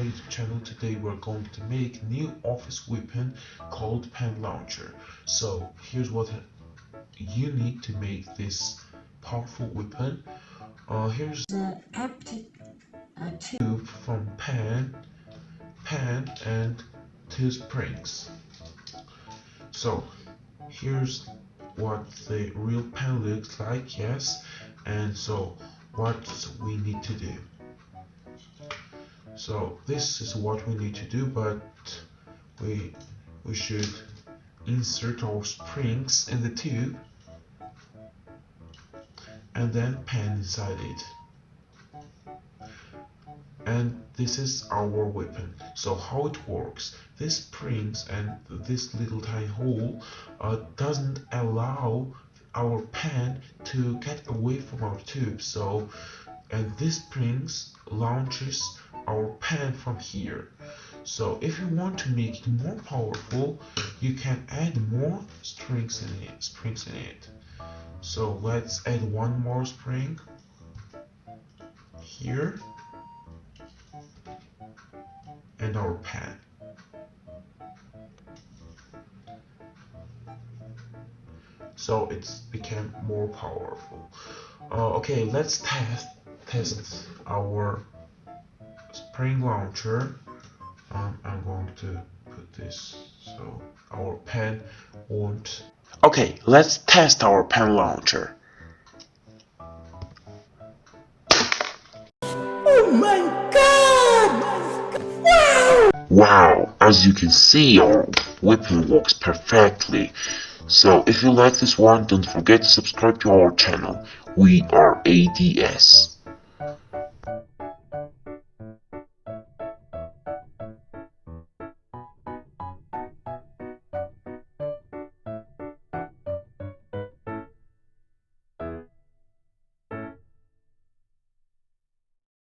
YouTube channel. Today we're going to make a new office weapon called pen launcher. So here's what you need to make this powerful weapon. Here's the empty tube from pen and two springs. So here's what the real pen looks like, yes, and so what we need to do. So this is what we need to do, but we should insert our springs in the tube and then pen inside it. And this is our weapon. So how it works, these springs and this little tiny hole doesn't allow our pen to get away from our tube. So and this springs launches our pen from here. So if you want to make it more powerful, you can add more springs in it. So let's add one more spring here and our pen. So it's became more powerful. Okay, let's test our spring launcher. I'm going to put this so our pen won't. Okay, let's test our pen launcher. Oh my god! Wow! Wow, as you can see, our weapon works perfectly. So if you like this one, don't forget to subscribe to our channel. We are A.D.S.